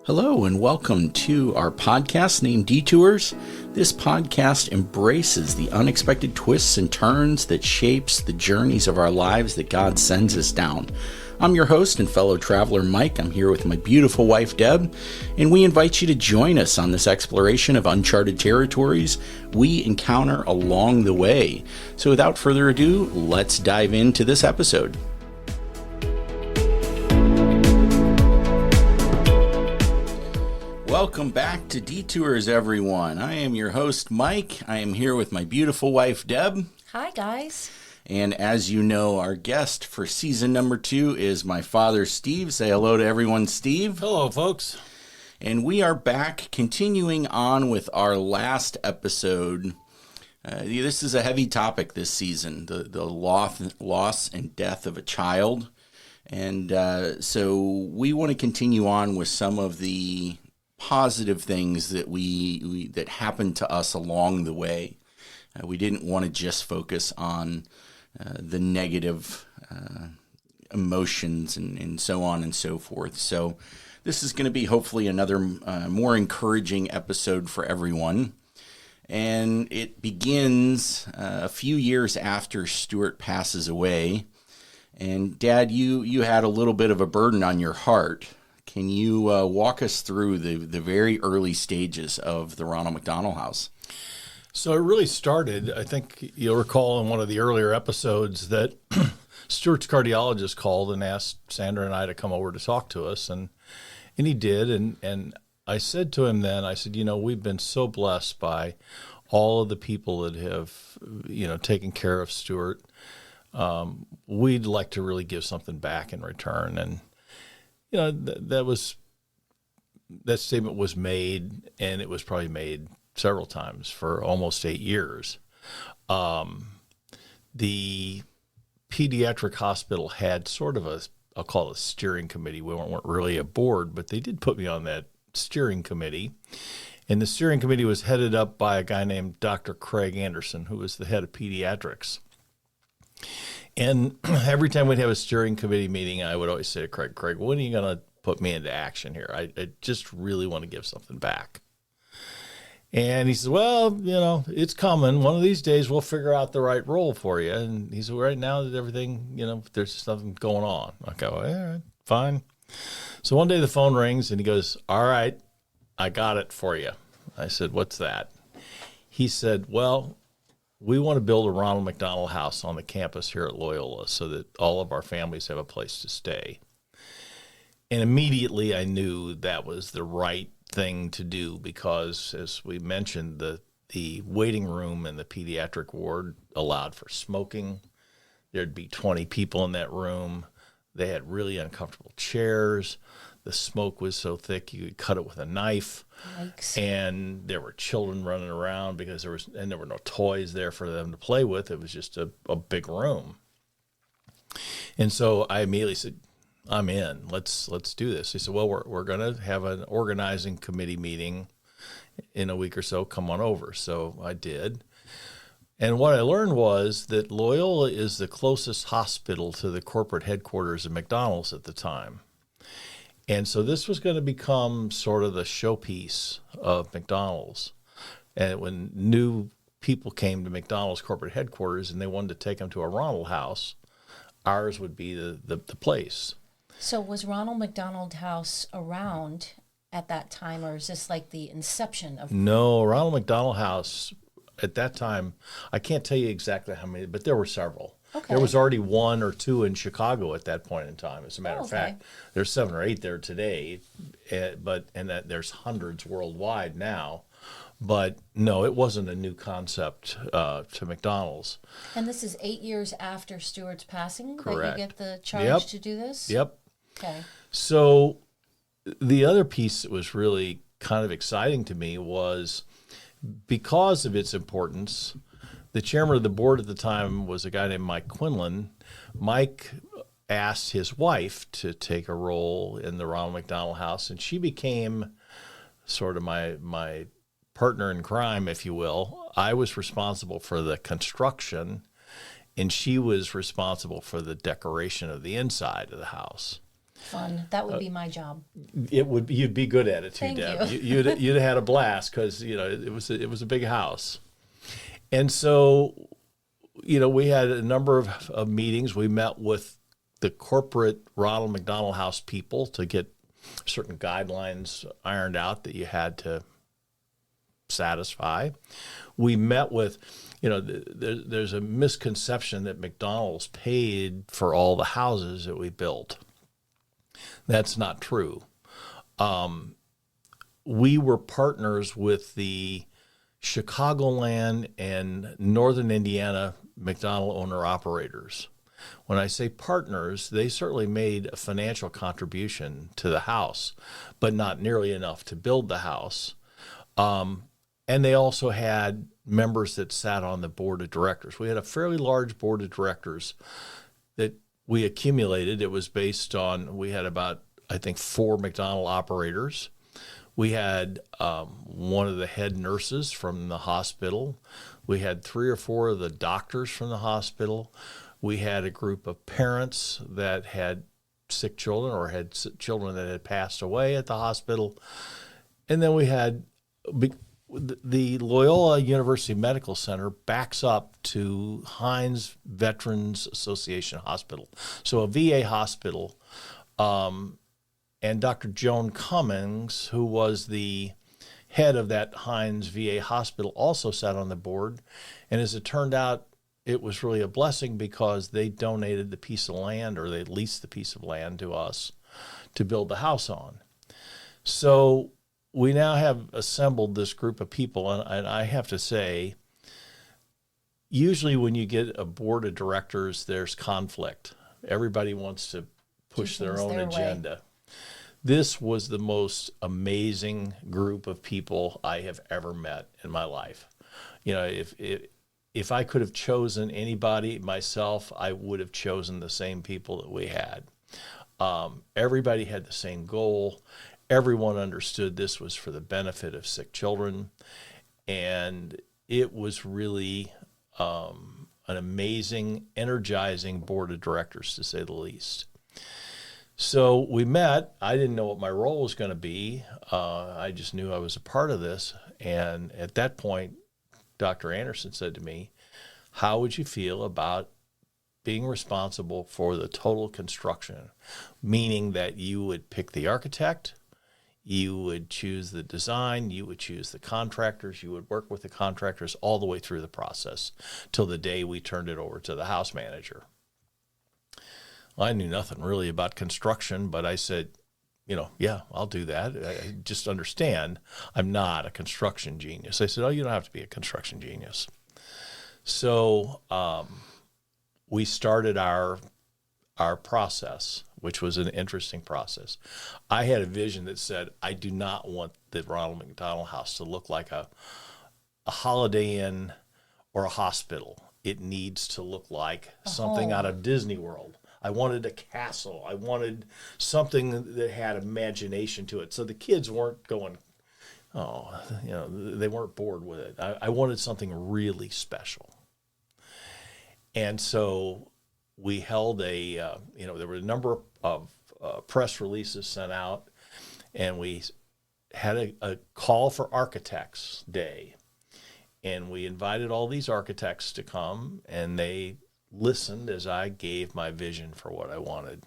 Hello and welcome to our podcast named Detours. This podcast embraces the unexpected twists and turns that shapes the journeys of our lives that God sends us down. I'm your host and fellow traveler, Mike. I'm here with my beautiful wife, Deb, and we invite you to join us on this exploration of uncharted territories we encounter along the way. So without further ado, let's dive into this episode. Welcome back to Detours, everyone. I am your host, Mike. I am here with my beautiful wife, Deb. Hi, guys. And as you know, our guest for season number 2 is my father, Steve. Say hello to everyone, Steve. Hello, folks. And we are back, continuing on with our last episode. This is a heavy topic this season, the loss and death of a child. And so we want to continue on with some of the positive things that that happened to us along the way. We didn't want to just focus on the negative emotions and so on and so forth. So this is going to be hopefully another more encouraging episode for everyone. And it begins a few years after Stuart passes away. And Dad, you had a little bit of a burden on your heart. Can you walk us through the very early stages of the Ronald McDonald House? So it really started, I think you'll recall in one of the earlier episodes that Stuart's cardiologist called and asked Sandra and I to come over to talk to us, and he did. And I said to him then, I said, we've been so blessed by all of the people that have, taken care of Stuart. We'd like to really give something back in return. And that statement was made, and it was probably made several times for almost 8 years. The pediatric hospital had sort of I'll call it a steering committee. We weren't really a board, but they did put me on that steering committee. And the steering committee was headed up by a guy named Dr. Craig Anderson, who was the head of pediatrics. And every time we'd have a steering committee meeting, I would always say to Craig, when are you going to put me into action here? I just really want to give something back. And he says, well, it's coming. One of these days we'll figure out the right role for you. And he said, right now that everything, there's just nothing going on. I go, all right, fine. So one day the phone rings and he goes, all right, I got it for you. I said, what's that? He said, well, we want to build a Ronald McDonald House on the campus here at Loyola so that all of our families have a place to stay. And immediately I knew that was the right thing to do because, as we mentioned, the waiting room in the pediatric ward allowed for smoking. There'd be 20 people in that room. They had really uncomfortable chairs. The smoke was so thick you could cut it with a knife. Yikes. And there were children running around because there were no toys there for them to play with. It was just a big room. And so I immediately said, I'm in. Let's do this. He said, well, we're going to have an organizing committee meeting in a week or so. Come on over. So I did. And what I learned was that Loyola is the closest hospital to the corporate headquarters of McDonald's at the time. And so this was going to become sort of the showpiece of McDonald's. And when new people came to McDonald's corporate headquarters and they wanted to take them to a Ronald House, ours would be the place. So was Ronald McDonald House around at that time, or is this like the inception of? No, Ronald McDonald House at that time, I can't tell you exactly how many, but there were several. Okay. There was already 1 or 2 in Chicago at that point in time. As a matter of fact, there's 7 or 8 there today, and that there's hundreds worldwide now. But no, it wasn't a new concept to McDonald's. And this is 8 years after Stuart's passing. Correct. That you get the charge to do this? Yep. Okay. So the other piece that was really kind of exciting to me was because of its importance. The chairman of the board at the time was a guy named Mike Quinlan. Mike asked his wife to take a role in the Ronald McDonald House, and she became sort of my partner in crime, if you will. I was responsible for the construction, and she was responsible for the decoration of the inside of the house. Fun. That would be my job. It would be, you'd be good at it too, Thank Deb. you. You'd have had a blast because it was a big house, and so we had a number of meetings. We met with the corporate Ronald McDonald House people to get certain guidelines ironed out that you had to satisfy. We met with, there's a misconception that McDonald's paid for all the houses that we built. That's not true. We were partners with the Chicagoland and Northern Indiana McDonald owner-operators. When I say partners, they certainly made a financial contribution to the house, but not nearly enough to build the house. And they also had members that sat on the board of directors. We had a fairly large board of directors that we accumulated. It was based on, we had about, I think, 4 McDonald operators. We had one of the head nurses from the hospital. We had 3 or 4 of the doctors from the hospital. We had a group of parents that had sick children or had children that had passed away at the hospital. And then we had the Loyola University Medical Center backs up to Hines Veterans Association Hospital. So a VA hospital. And Dr. Joan Cummings, who was the head of that Hines VA hospital, also sat on the board. And as it turned out, it was really a blessing because they donated the piece of land, or they leased the piece of land to us to build the house on. So we now have assembled this group of people, and I have to say, usually when you get a board of directors, there's conflict. Everybody wants to push their own agenda. Way. This was the most amazing group of people I have ever met in my life. If I could have chosen anybody myself, I would have chosen the same people that we had. Everybody had the same goal. Everyone understood this was for the benefit of sick children. And it was really an amazing, energizing board of directors, to say the least. So we met. I didn't know what my role was going to be. I just knew I was a part of this. And at that point, Dr. Anderson said to me, how would you feel about being responsible for the total construction? Meaning that you would pick the architect, you would choose the design, you would choose the contractors, you would work with the contractors all the way through the process till the day we turned it over to the house manager. I knew nothing really about construction, but I said, yeah, I'll do that. I just understand I'm not a construction genius. I said, oh, you don't have to be a construction genius. So we started our process, which was an interesting process. I had a vision that said, I do not want the Ronald McDonald House to look like a Holiday Inn or a hospital. It needs to look like something out of Disney World. I wanted a castle. I wanted something that had imagination to it. So the kids weren't going, they weren't bored with it. I wanted something really special. And so we held there were a number of press releases sent out, and we had a call for Architects Day. And we invited all these architects to come, and they listened as I gave my vision for what I wanted.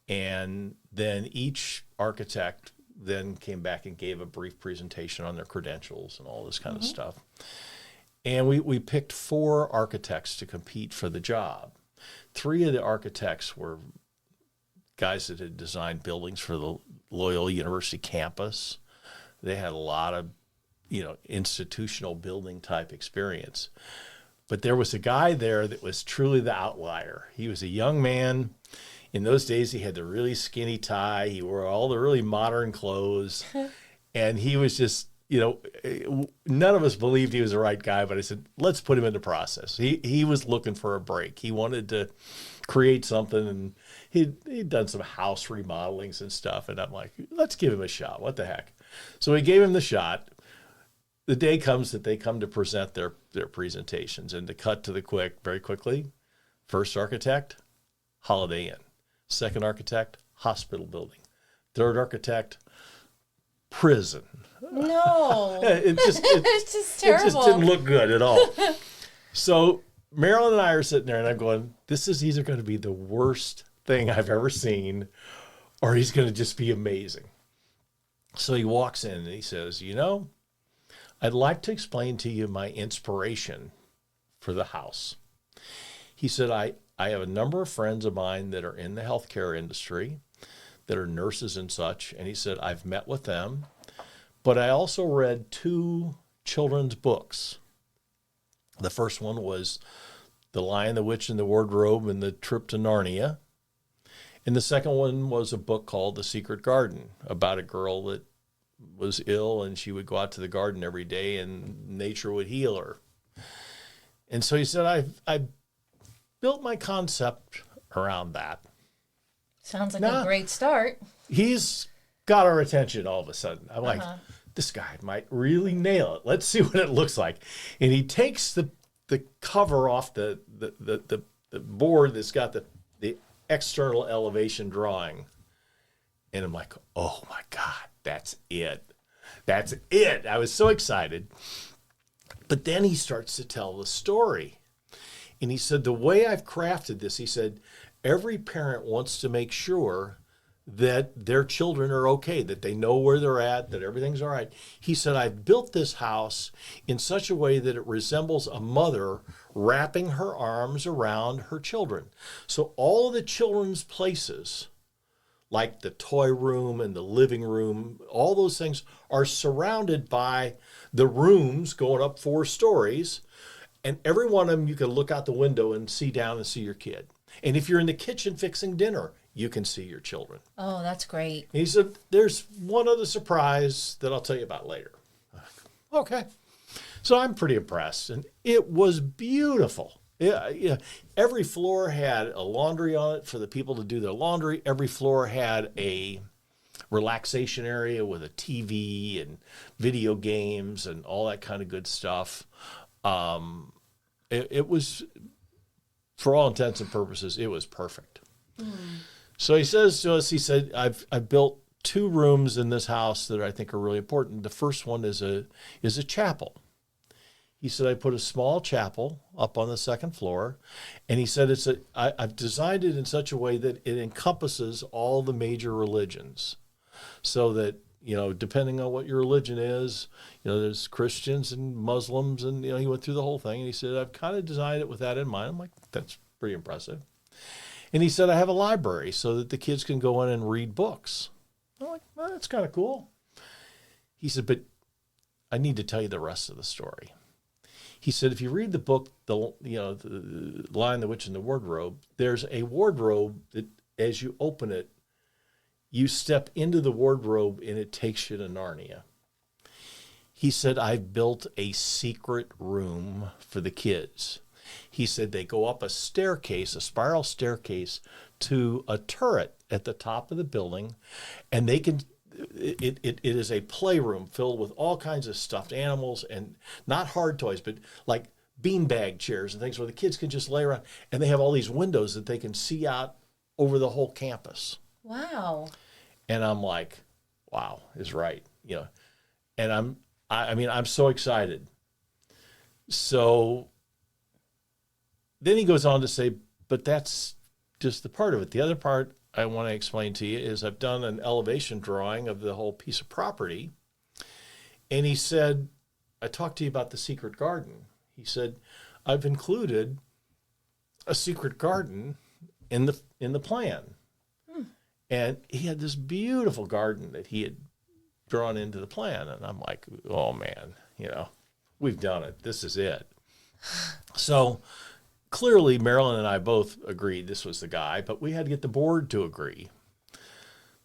And then each architect then came back and gave a brief presentation on their credentials and all this kind of stuff. And we picked 4 architects to compete for the job. 3 of the architects were guys that had designed buildings for the Loyola University campus. They had a lot of, institutional building type experience. But there was a guy there that was truly the outlier. He was a young man. In those days, he had the really skinny tie. He wore all the really modern clothes. And he was just, none of us believed he was the right guy, but I said, let's put him in the process. He was looking for a break. He wanted to create something, and he'd done some house remodelings and stuff. And I'm like, let's give him a shot. What the heck? So we gave him the shot. The day comes that they come to present their presentations, and to cut to the quick, very quickly, first architect, Holiday Inn. Second architect, hospital building. Third architect, prison. No. It's just terrible. It just didn't look good at all. So Marilyn and I are sitting there, and I'm going, this is either going to be the worst thing I've ever seen, or he's going to just be amazing. So he walks in and he says, I'd like to explain to you my inspiration for the house. He said, I have a number of friends of mine that are in the healthcare industry, that are nurses and such. And he said, I've met with them, but I also read 2 children's books. The first one was The Lion, the Witch, and the Wardrobe and the Trip to Narnia. And the second one was a book called The Secret Garden, about a girl that was ill and she would go out to the garden every day and nature would heal her. And so he said, I built my concept around that. Sounds like a great start. He's got our attention all of a sudden. I'm like, this guy might really nail it. Let's see what it looks like. And he takes the cover off the board that's got the external elevation drawing. And I'm like, oh my God, that's it. That's it. I was so excited. But then he starts to tell the story. And he said, the way I've crafted this, he said, every parent wants to make sure that their children are okay, that they know where they're at, that everything's all right. He said, I've built this house in such a way that it resembles a mother wrapping her arms around her children. So all of the children's places, like the toy room and the living room, all those things are surrounded by the rooms going up 4 stories. And every one of them, you can look out the window and see down and see your kid. And if you're in the kitchen fixing dinner, you can see your children. Oh, that's great. He said, there's one other surprise that I'll tell you about later. Okay. So I'm pretty impressed. And it was beautiful. Yeah. Every floor had a laundry on it for the people to do their laundry. Every floor had a relaxation area with a TV and video games and all that kind of good stuff. It was, for all intents and purposes, it was perfect. So he says to us, he said, I've built 2 rooms in this house that I think are really important. The first one is a chapel. He said, I put a small chapel up on the 2nd floor. And he said, I've designed it in such a way that it encompasses all the major religions. So that, depending on what your religion is, there's Christians and Muslims, and, he went through the whole thing. And he said, I've kind of designed it with that in mind. I'm like, that's pretty impressive. And he said, I have a library so that the kids can go in and read books. I'm like, well, that's kind of cool. He said, but I need to tell you the rest of the story. He said, if you read the book, the Lion, the Witch, and the Wardrobe, there's a wardrobe that as you open it, you step into the wardrobe and it takes you to Narnia. He said, I've built a secret room for the kids. He said they go up a staircase, a spiral staircase, to a turret at the top of the building, and they can. It is a playroom filled with all kinds of stuffed animals and not hard toys, but like beanbag chairs and things where the kids can just lay around, and they have all these windows that they can see out over the whole campus. Wow. And I'm like, wow, is right, And I'm so excited. So then he goes on to say, but that's just the part of it. The other part I want to explain to you is I've done an elevation drawing of the whole piece of property. And he said, I talked to you about the secret garden. He said, I've included a secret garden in the plan. And he had this beautiful garden that he had drawn into the plan. And I'm like, oh man, we've done it. This is it. So clearly, Marilyn and I both agreed this was the guy, but we had to get the board to agree.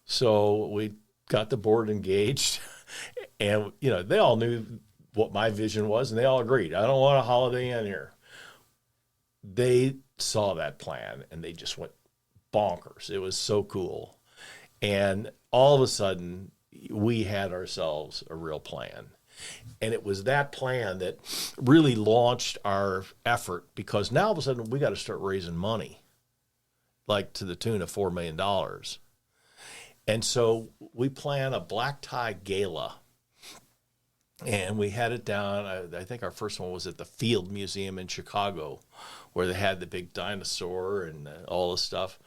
So we got the board engaged, and they all knew what my vision was, and they all agreed. I don't want a Holiday Inn here. They saw that plan, and they just went bonkers. It was so cool. And all of a sudden, we had ourselves a real plan. And it was that plan that really launched our effort, because now all of a sudden we got to start raising money, like to the tune of $4 million. And so we plan a black tie gala. And we had it down. I think our first one was at the Field Museum in Chicago, where they had the big dinosaur and all this stuff.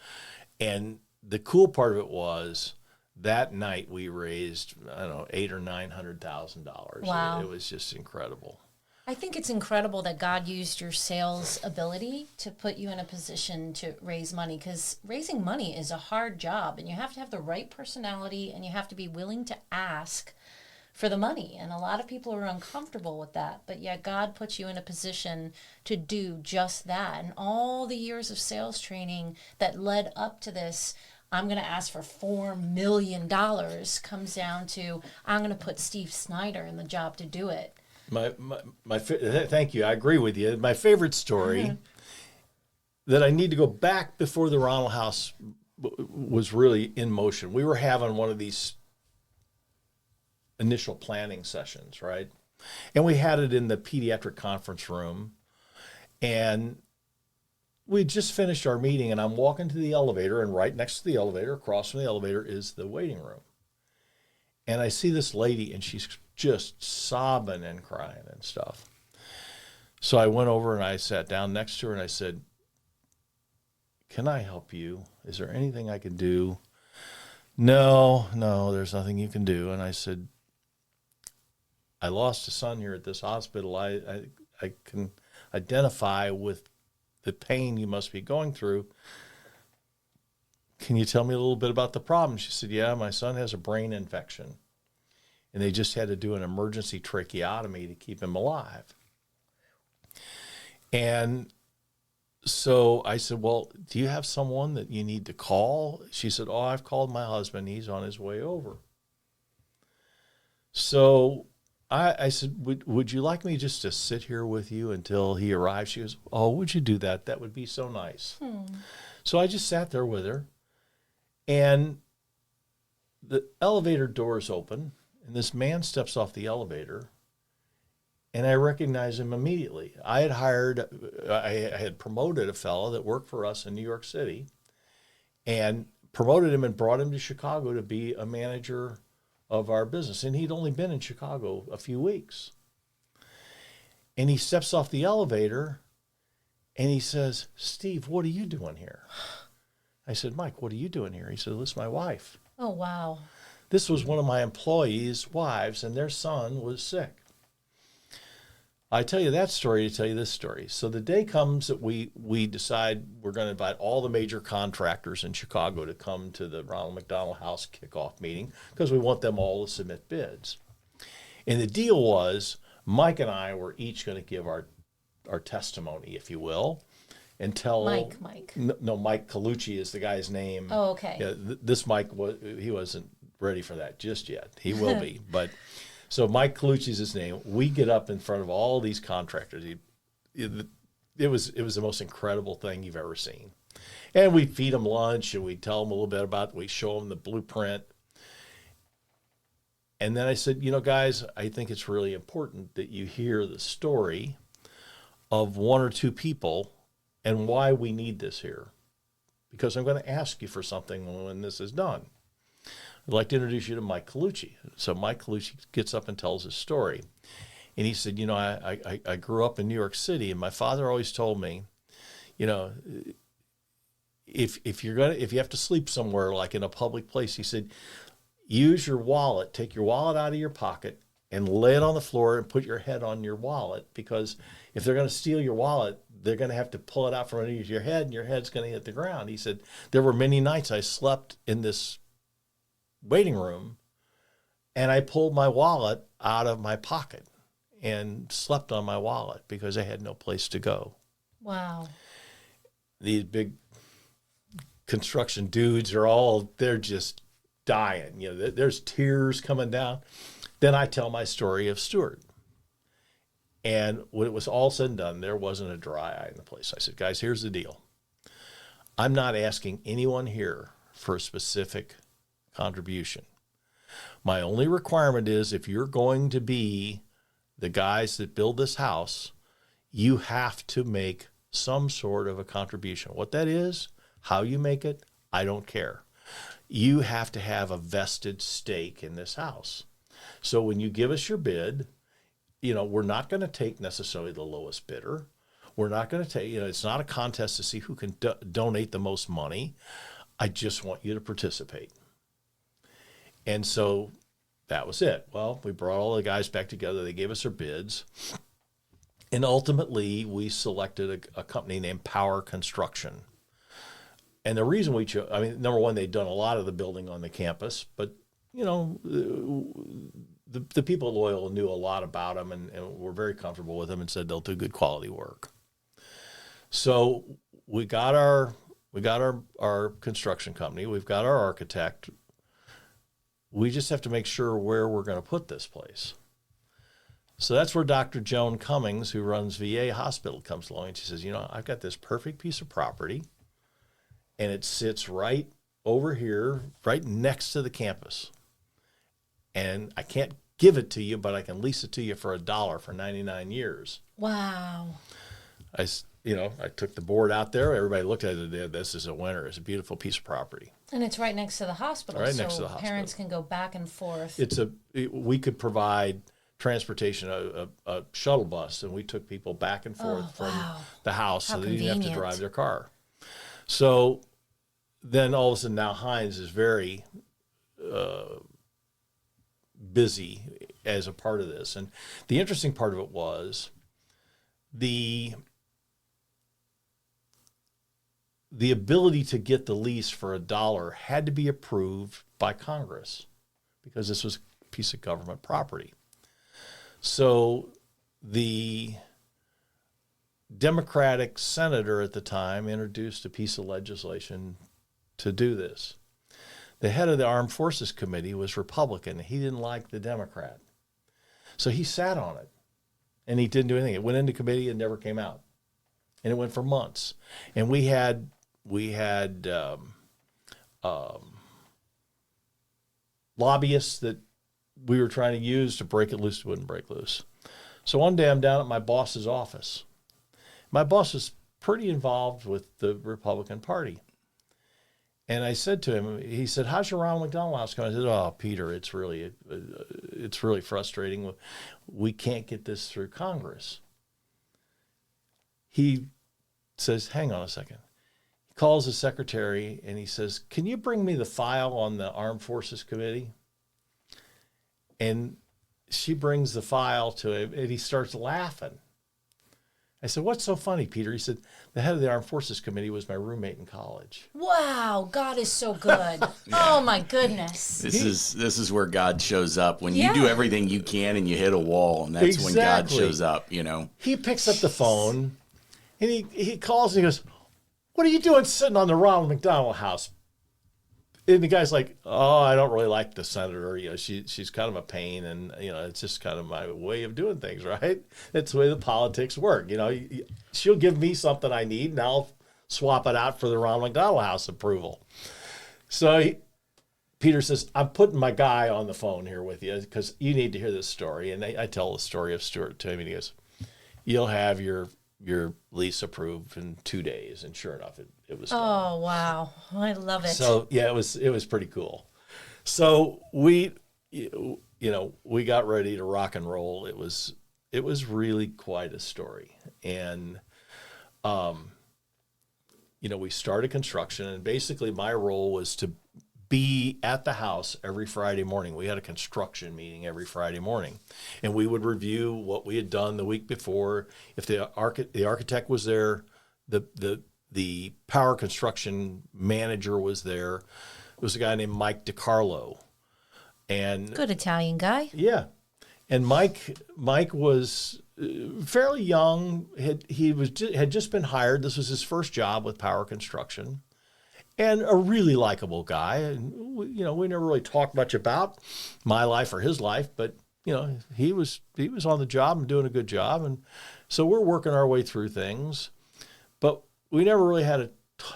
And the cool part of it was that night we raised, I don't know, $800,000 or $900,000. Wow. It was just incredible. I think it's incredible that God used your sales ability to put you in a position to raise money, because raising money is a hard job, and you have to have the right personality, and you have to be willing to ask for the money. And a lot of people are uncomfortable with that, but yet God puts you in a position to do just that. And all the years of sales training that led up to this, I'm going to ask for $4 million, comes down to, I'm going to put Steve Snyder in the job to do it. Thank you. I agree with you. My favorite story that I need to go back before the Ronald House was really in motion. We were having one of these initial planning sessions, right? And we had it in the pediatric conference room. And we just finished our meeting, and I'm walking to the elevator, and right next to the elevator, across from the elevator, is the waiting room. And I see this lady, and she's just sobbing and crying and stuff. So I went over and I sat down next to her, and I said, "Can I help you? Is there anything I can do?" No, there's nothing you can do. And I said, "I lost a son here at this hospital. I can identify with the pain you must be going through. Can you tell me a little bit about the problem?" She said, "Yeah, my son has a brain infection, and they just had to do an emergency tracheotomy to keep him alive." And so I said, "Well, do you have someone that you need to call?" She said, "Oh, I've called my husband. He's on his way over." So I said, would you like me just to sit here with you until he arrives? She goes, "Oh, would you do that? That would be so nice." So I just sat there with her, and the elevator doors open, and this man steps off the elevator, and I recognize him immediately. I had promoted a fellow that worked for us in New York City, and promoted him and brought him to Chicago to be a manager of our business. And he'd only been in Chicago a few weeks. And he steps off the elevator, and he says, "Steve, what are you doing here?" I said, "Mike, what are you doing here?" He said, "This is my wife." Oh, wow. This was one of my employees' wives, and their son was sick. I tell you that story to tell you this story. So the day comes that we decide we're going to invite all the major contractors in Chicago to come to the Ronald McDonald House kickoff meeting, because we want them all to submit bids. And the deal was Mike and I were each going to give our testimony, if you will, and tell Mike. No, Mike Colucci is the guy's name. Oh, okay. Yeah, this Mike he wasn't ready for that just yet. He will be, but. So Mike Colucci is his name. We get up in front of all these contractors. It was the most incredible thing you've ever seen. And we feed them lunch, and we tell them a little bit about, we show them the blueprint. And then I said, guys, I think it's really important that you hear the story of one or two people and why we need this here. Because I'm going to ask you for something when this is done. I'd like to introduce you to Mike Colucci. So Mike Colucci gets up and tells his story. And he said, I grew up in New York City, and my father always told me, if you have to sleep somewhere, like in a public place, he said, use your wallet, take your wallet out of your pocket and lay it on the floor and put your head on your wallet, because if they're going to steal your wallet, they're going to have to pull it out from underneath your head, and your head's going to hit the ground. He said, there were many nights I slept in this waiting room, and I pulled my wallet out of my pocket and slept on my wallet because I had no place to go. Wow. These big construction dudes they're just dying. There's tears coming down. Then I tell my story of Stuart. And when it was all said and done, there wasn't a dry eye in the place. I said, guys, here's the deal. I'm not asking anyone here for a specific contribution. My only requirement is, if you're going to be the guys that build this house, you have to make some sort of a contribution. What that is, how you make it, I don't care. you have to have a vested stake in this house. So when you give us your bid, we're not going to take necessarily the lowest bidder. We're not going to take, it's not a contest to see who can donate the most money. I just want you to participate. And so that was it. Well, we brought all the guys back together. They gave us their bids. And ultimately, we selected a company named Power Construction. And the reason we chose, number one, they'd done a lot of the building on the campus, but, the people at Loyola knew a lot about them and were very comfortable with them and said they'll do good quality work. So we got our construction company. We've got our architect. We just have to make sure where we're going to put this place. So that's where Dr. Joan Cummings, who runs VA Hospital, comes along, and she says, I've got this perfect piece of property, and it sits right over here, right next to the campus. And I can't give it to you, but I can lease it to you for $1 for 99 years. Wow. I took the board out there. Everybody looked at it. This is a winner. It's a beautiful piece of property. And it's right next to the hospital. Right next to the hospital. Parents can go back and forth. We could provide transportation, a shuttle bus, and we took people back and forth from the house so they didn't have to drive their car. So then all of a sudden now Hines is very busy as a part of this. And the interesting part of it was the ability to get the lease for $1 had to be approved by Congress because this was a piece of government property. So the Democratic senator at the time introduced a piece of legislation to do this. The head of the Armed Forces Committee was Republican. He didn't like the Democrat. So he sat on it, and he didn't do anything. It went into committee and never came out. And it went for months. And we had lobbyists that we were trying to use to break it loose. It wouldn't break loose. So one day I'm down at my boss's office. My boss is pretty involved with the Republican Party. And I said to him, he said, "How's your Ronald McDonald House going?" I said, "Oh, Peter, it's really frustrating. We can't get this through Congress." He says, "Hang on a second." He calls his secretary and he says, "Can you bring me the file on the Armed Forces Committee?" And she brings the file to him and he starts laughing. I said, "What's so funny, Peter?" He said, "The head of the Armed Forces Committee was my roommate in college." Wow, God is so good. Oh my goodness. This is where God shows up. When you do everything you can and you hit a wall, and that's when God shows up, He picks up the phone and he calls and he goes, "What are you doing sitting on the Ronald McDonald House?" And the guy's like, "Oh, I don't really like the senator. She's kind of a pain, and it's just kind of my way of doing things, right? That's the way the politics work. She'll give me something I need, and I'll swap it out for the Ronald McDonald House approval." So Peter says, "I'm putting my guy on the phone here with you because you need to hear this story." And I tell the story of Stuart to him, and he goes, "You'll have your lease approved in 2 days." And sure enough, it was done. Oh, wow. I love it. So yeah, it was pretty cool. So we got ready to rock and roll. It was really quite a story. And we started construction, and basically my role was to be at the house every Friday morning. We had a construction meeting every Friday morning, and we would review what we had done the week before. If the architect was there, the power construction manager was there. It was a guy named Mike DiCarlo, and good Italian guy. Yeah, and Mike was fairly young. Had just been hired. This was his first job with power construction. And a really likable guy. And, we never really talked much about my life or his life, but, he was on the job and doing a good job. And so we're working our way through things. But we never really had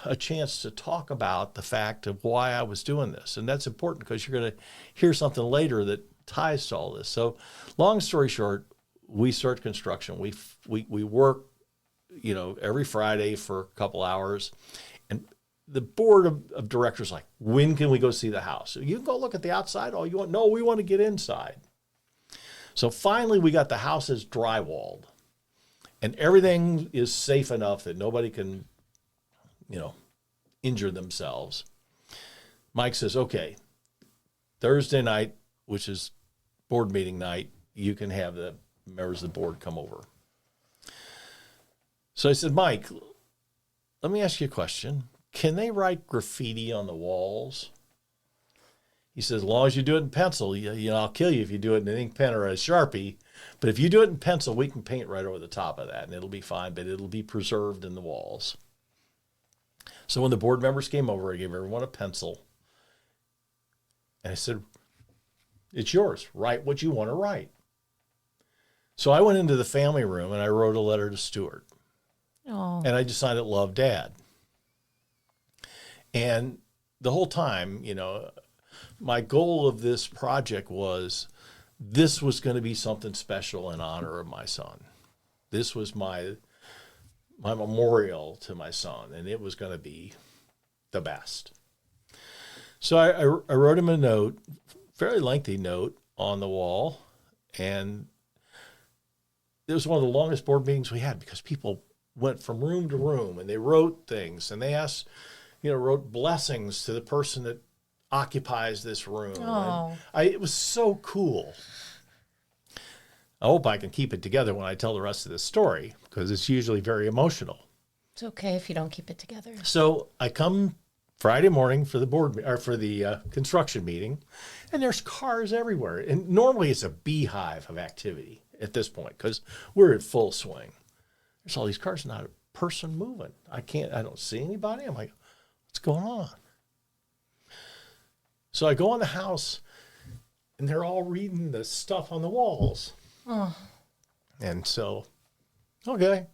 a chance to talk about the fact of why I was doing this. And that's important because you're going to hear something later that ties to all this. So long story short, we start construction. We work, every Friday for a couple hours. And the board of directors like, when can we go see the house? You can go look at the outside all you want. No, we want to get inside. So finally we got the houses drywalled and everything is safe enough that nobody can, injure themselves. Mike says, okay, Thursday night, which is board meeting night, you can have the members of the board come over. So I said, Mike, let me ask you a question. Can they write graffiti on the walls? He says, as long as you do it in pencil, I'll kill you if you do it in an ink pen or a Sharpie. But if you do it in pencil, we can paint right over the top of that, and it'll be fine, but it'll be preserved in the walls. So when the board members came over, I gave everyone a pencil. And I said, it's yours. Write what you want to write. So I went into the family room, and I wrote a letter to Stuart. Oh. And I just signed it, Love, Dad. And the whole time, my goal of this project was this was going to be something special in honor of my son. This was my memorial to my son, and it was going to be the best. So I wrote him a note, fairly lengthy note on the wall, and it was one of the longest board meetings we had because people went from room to room and they wrote things and they asked, wrote blessings to the person that occupies this room. Oh. It was so cool. I hope I can keep it together when I tell the rest of this story because it's usually very emotional. It's okay if you don't keep it together. So I come Friday morning for the construction meeting, and there's cars everywhere. And normally it's a beehive of activity at this point because we're in full swing. There's all these cars, not a person moving. I don't see anybody. I'm like, what's going on? So I go in the house, and they're all reading the stuff on the walls. Oh. And so, okay.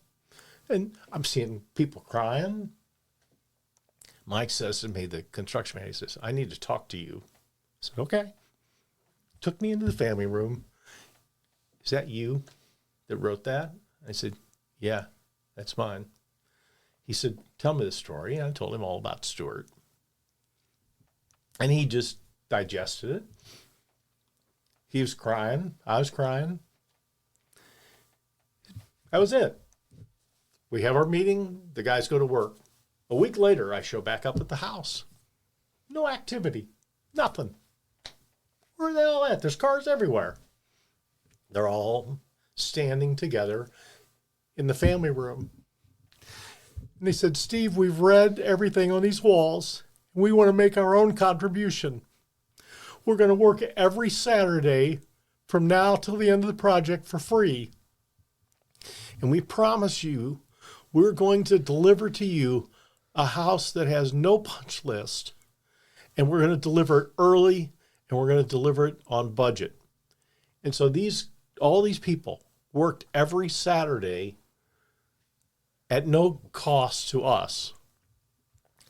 And I'm seeing people crying. Mike says to me, the construction man, he says, I need to talk to you. I said, okay. Took me into the family room. Is that you that wrote that? I said, yeah, that's mine. He said, tell me the story. And I told him all about Stuart. And he just digested it. He was crying. I was crying. That was it. We have our meeting. The guys go to work. A week later, I show back up at the house. No activity. Nothing. Where are they all at? There's cars everywhere. They're all standing together in the family room. And they said, Steve, we've read everything on these walls. We want to make our own contribution. We're going to work every Saturday from now till the end of the project for free. And we promise you, we're going to deliver to you a house that has no punch list. And we're going to deliver it early, and we're going to deliver it on budget. And so all these people worked every Saturday at no cost to us.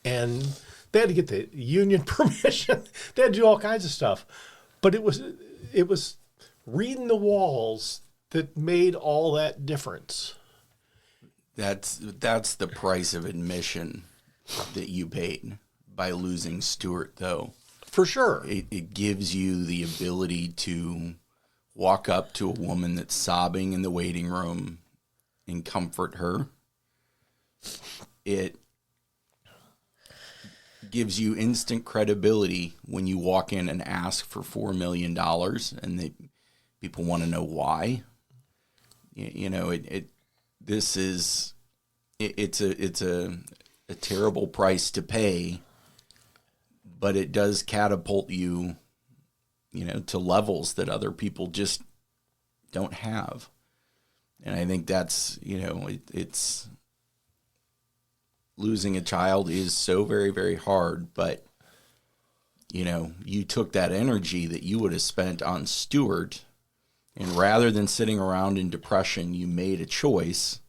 And they had to get the union permission. They had to do all kinds of stuff. But it was reading the walls that made all that difference. That's the price of admission that you paid by losing Stuart, though. For sure. It gives you the ability to walk up to a woman that's sobbing in the waiting room and comfort her. It gives you instant credibility when you walk in and ask for $4 million and people want to know why. It's a terrible price to pay, but it does catapult you, to levels that other people just don't have. And I think that's, it's losing a child is so very, very hard, but you took that energy that you would have spent on Stuart, and rather than sitting around in depression, you made a choice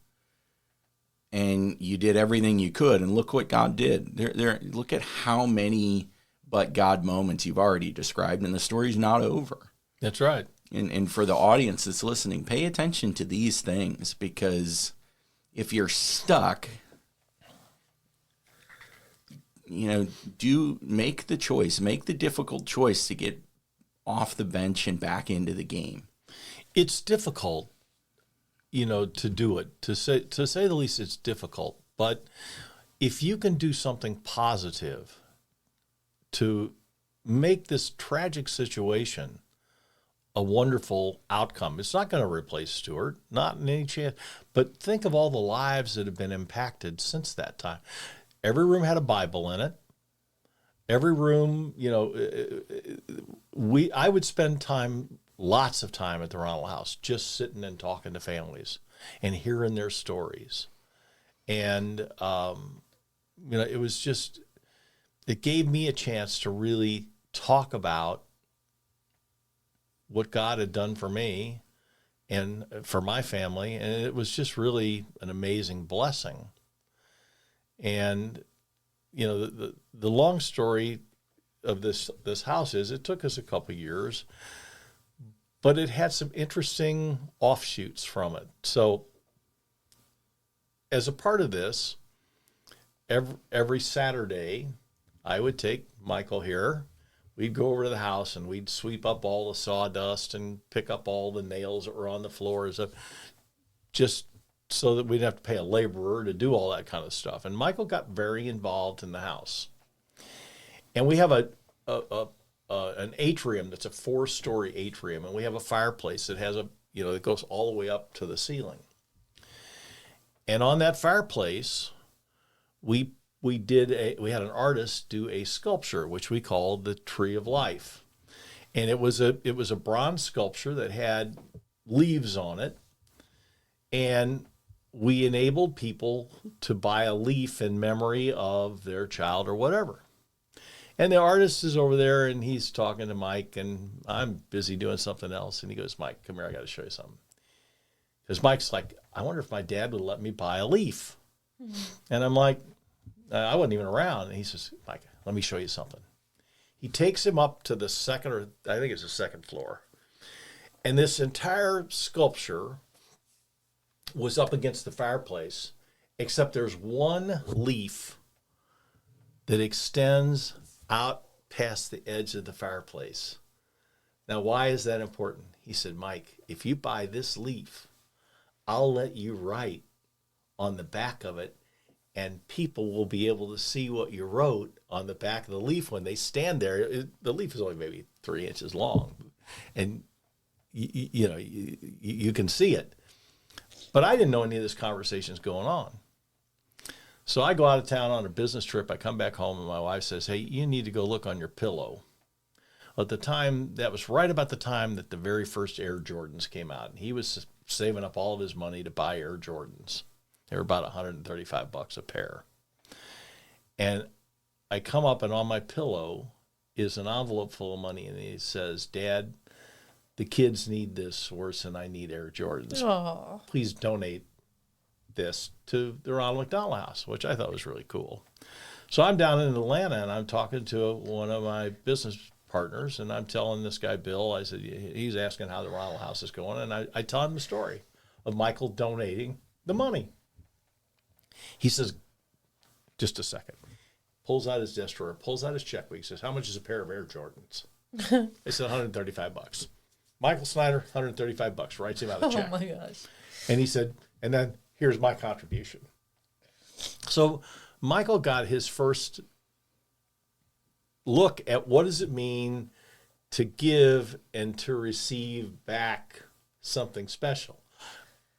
and you did everything you could. And look what God did. Look at how many but God moments you've already described, and the story's not over. That's right. And for the audience that's listening, pay attention to these things, because if you're stuck, do make the choice, make the difficult choice to get off the bench and back into the game. It's difficult, to do it. To say the least, it's difficult. But if you can do something positive to make this tragic situation a wonderful outcome, it's not going to replace Stuart, not in any chance. But think of all the lives that have been impacted since that time. Every room had a Bible in it. Every room, I would spend lots of time at the Ronald House, just sitting and talking to families and hearing their stories. And, it was just, it gave me a chance to really talk about what God had done for me and for my family. And it was just really an amazing blessing. And, the long story of this house is it took us a couple of years, but it had some interesting offshoots from it. So as a part of this, every Saturday, I would take Michael here. We'd go over to the house and we'd sweep up all the sawdust and pick up all the nails that were on the floors, just so that we'd have to pay a laborer to do all that kind of stuff. And Michael got very involved in the house. And we have an atrium that's a 4-story atrium, and we have a fireplace that has that goes all the way up to the ceiling. And on that fireplace, we had an artist do a sculpture, which we called the Tree of Life. And it was a bronze sculpture that had leaves on it. And we enabled people to buy a leaf in memory of their child or whatever. And the artist is over there, and he's talking to Mike, and I'm busy doing something else. And he goes, Mike, come here, I got to show you something. Because Mike's like, I wonder if my dad would let me buy a leaf. Mm-hmm. And I'm like, I wasn't even around. And he says, Mike, let me show you something. He takes him up to the second floor. And this entire sculpture was up against the fireplace, except there's one leaf that extends out past the edge of the fireplace. Now, why is that important? He said, Mike, if you buy this leaf, I'll let you write on the back of it, and people will be able to see what you wrote on the back of the leaf when they stand there. The leaf is only maybe 3 inches long, and you can see it. But I didn't know any of this conversation's going on. So I go out of town on a business trip. I come back home, and my wife says, hey, you need to go look on your pillow. At the time, that was right about the time that the very first Air Jordans came out. And he was saving up all of his money to buy Air Jordans. They were about $135 a pair. And I come up, and on my pillow is an envelope full of money, and he says, Dad, the kids need this worse than I need Air Jordans. Aww. Please donate this to the Ronald McDonald House, which I thought was really cool. So I'm down in Atlanta, and I'm talking to one of my business partners, and I'm telling this guy, Bill, I said, he's asking how the Ronald House is going, and I tell him the story of Michael donating the money. He says, just a second. Pulls out his desk drawer, pulls out his checkbook. He says, how much is a pair of Air Jordans? I said, $135. Michael Snyder, $135, writes him out a check. Oh, my gosh. And he said, and then here's my contribution. So Michael got his first look at what does it mean to give and to receive back something special.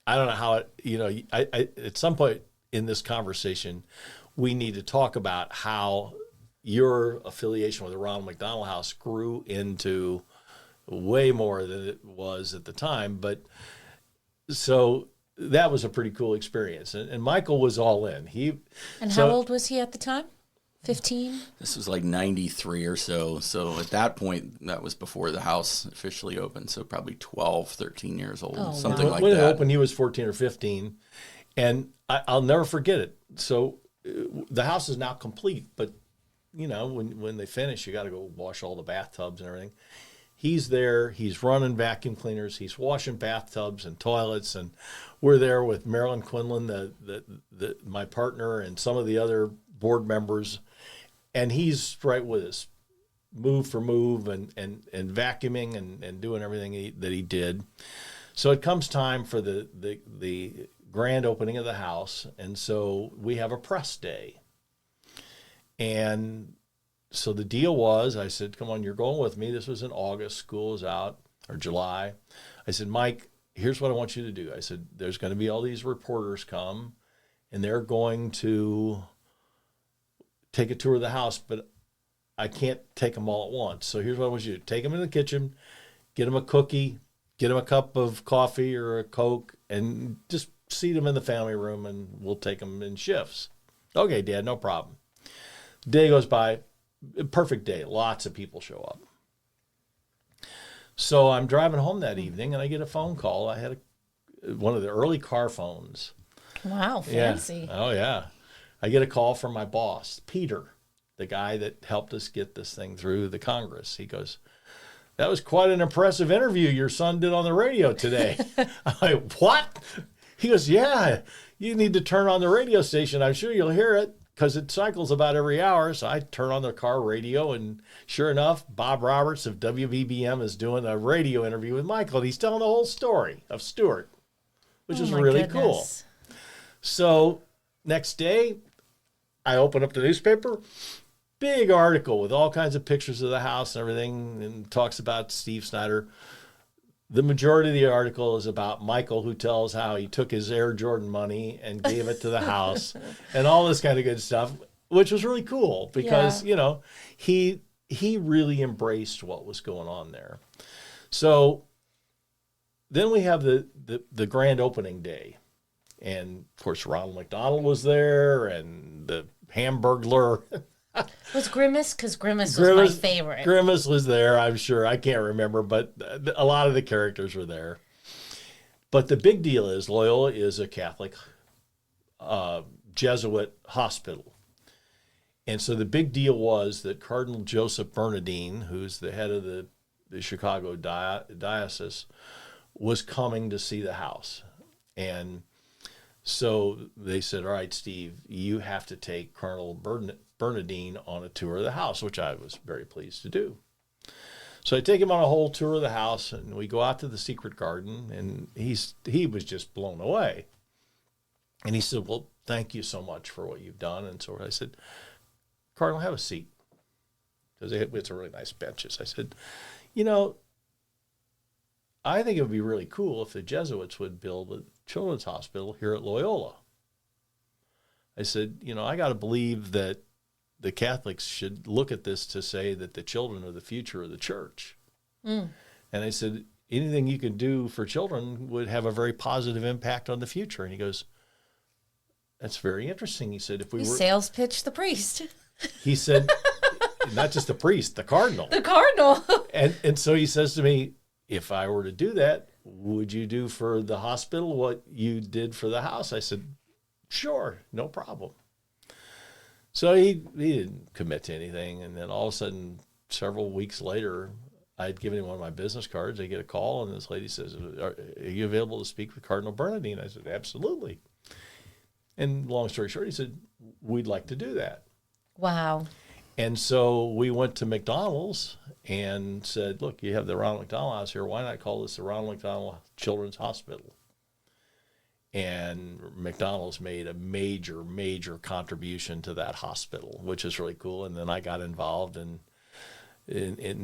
I don't know how it, I at some point in this conversation, we need to talk about how your affiliation with the Ronald McDonald House grew into way more than it was at the time. But so that was a pretty cool experience. And Michael was all in. How old was he at the time? 15? This was like 93 or so. So at that point, that was before the house officially opened. So probably 12, 13 years old, something like that. When it opened, he was 14 or 15. And I'll never forget it. So the house is now complete. But, when they finish, you got to go wash all the bathtubs and everything. He's there. He's running vacuum cleaners. He's washing bathtubs and toilets. And we're there with Marilyn Quinlan, my partner, and some of the other board members. And he's right with us, move for move, and vacuuming and doing everything that he did. So it comes time for the grand opening of the house, and so we have a press day. And so the deal was, I said, come on, you're going with me. This was in August. School is out, or July. I said, Mike, here's what I want you to do. I said, there's going to be all these reporters come, and they're going to take a tour of the house, but I can't take them all at once. So here's what I want you to do. Take them in the kitchen, get them a cookie, get them a cup of coffee or a Coke, and just seat them in the family room, and we'll take them in shifts. Okay, Dad, no problem. Day goes by, perfect day. Lots of people show up. So I'm driving home that evening, and I get a phone call. I had one of the early car phones. Wow, fancy. Yeah. Oh, yeah. I get a call from my boss, Peter, the guy that helped us get this thing through the Congress. He goes, that was quite an impressive interview your son did on the radio today. I'm like, what? He goes, yeah, you need to turn on the radio station. I'm sure you'll hear it, because it cycles about every hour. So I turn on the car radio, and sure enough, Bob Roberts of WVBM is doing a radio interview with Michael. And he's telling the whole story of Stuart, which is really cool. So next day, I open up the newspaper, big article with all kinds of pictures of the house and everything, and talks about Steve Snyder. The majority of the article is about Michael, who tells how he took his Air Jordan money and gave it to the house and all this kind of good stuff, which was really cool because, you know, he really embraced what was going on there. So then we have the grand opening day. And, of course, Ronald McDonald was there, and the Hamburglar. Was Grimace? Because Grimace was my favorite. Grimace was there, I'm sure. I can't remember, but a lot of the characters were there. But the big deal is Loyola is a Catholic Jesuit hospital. And so the big deal was that Cardinal Joseph Bernardine, who's the head of the Chicago diocese, was coming to see the house. And so they said, all right, Steve, you have to take Colonel Bernardine on a tour of the house, which I was very pleased to do. So I take him on a whole tour of the house, and we go out to the secret garden, and he was just blown away. And he said, well, thank you so much for what you've done. And so I said, Cardinal, have a seat. Because it's a really nice benches. I said, you know, I think it would be really cool if the Jesuits would build a children's hospital here at Loyola. I said, you know, I got to believe that the Catholics should look at this to say that the children are the future of the church. And I said, anything you can do for children would have a very positive impact on the future. And he goes, that's very interesting. He said, if we were sales pitch the priest. He said, not just the priest, the cardinal. The cardinal. And so he says to me, if I were to do that, would you do for the hospital what you did for the house? I said, sure, no problem. So he didn't commit to anything. And then all of a sudden, several weeks later, I'd given him one of my business cards. I get a call, and this lady says, are you available to speak with Cardinal Bernardine? I said, absolutely. And long story short, he said, we'd like to do that. Wow. And so we went to McDonald's and said, look, you have the Ronald McDonald House here. Why not call this the Ronald McDonald Children's Hospital? And McDonald's made a major, major contribution to that hospital, which is really cool. And then I got involved in